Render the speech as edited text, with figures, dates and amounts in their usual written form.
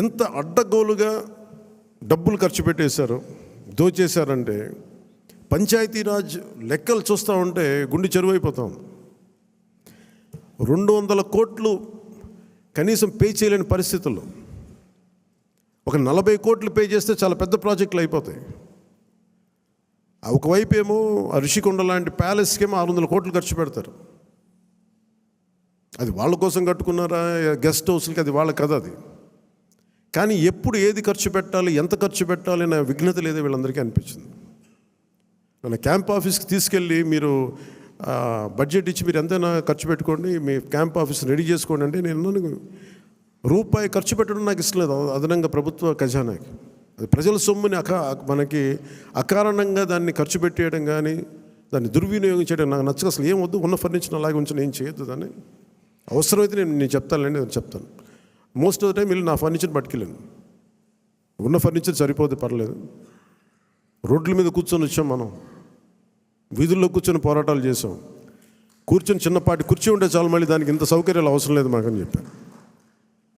ఎంత అడ్డగోలుగా డబ్బులు ఖర్చు పెట్టేశారు, దోచేశారంటే పంచాయతీరాజ్ లెక్కలు చూస్తూ ఉంటే గుండె చెరువైపోతాం. 200 కోట్లు కనీసం పే చేయలేని పరిస్థితుల్లో ఒక 40 కోట్లు పే చేస్తే చాలా పెద్ద ప్రాజెక్టులు అయిపోతాయి. ఒకవైపు ఏమో ఋషికొండ లాంటి ప్యాలెస్కేమో 600 కోట్లు ఖర్చు పెడతారు. అది వాళ్ళ కోసం కట్టుకున్నారా, గెస్ట్ హౌస్లకి, అది వాళ్ళ కథ. అది కానీ ఎప్పుడు ఏది ఖర్చు పెట్టాలి, ఎంత ఖర్చు పెట్టాలి అనే విఘ్నత లేదో వీళ్ళందరికీ అనిపించింది. మన క్యాంప్ ఆఫీస్కి తీసుకెళ్ళి మీరు బడ్జెట్ ఇచ్చి మీరు ఎంతైనా ఖర్చు పెట్టుకోండి, మీ క్యాంప్ ఆఫీస్ రెడీ చేసుకోండి అంటే నేను రూపాయి ఖర్చు పెట్టడం నాకు ఇష్టం లేదు అదనంగా ప్రభుత్వ ఖజానాకి. అది ప్రజల సొమ్ముని మనకి అకారణంగా దాన్ని ఖర్చు పెట్టేయడం కానీ దాన్ని దుర్వినియోగం చేయడం నాకు నచ్చక. అసలు ఏం వద్దు, ఉన్న ఫర్నిచర్ అలాగే ఉంచి ఏం చేయొద్దు. దాన్ని అవసరమైతే నేను చెప్తానులేండి, నేను చెప్తాను. మోస్ట్ ఆఫ్ ద టైం వీళ్ళు నా ఫర్నిచర్ పట్టుకెళ్ళాను. ఉన్న ఫర్నిచర్ సరిపోతే పర్లేదు. రోడ్ల మీద కూర్చొని వచ్చాం, మనం వీధుల్లో కూర్చొని పోరాటాలు చేసాం. కూర్చొని చిన్నపాటి కుర్చీ ఉంటే చాలు, మళ్ళీ దానికి ఇంత సౌకర్యాలు అవసరం లేదు మాకని చెప్పాను.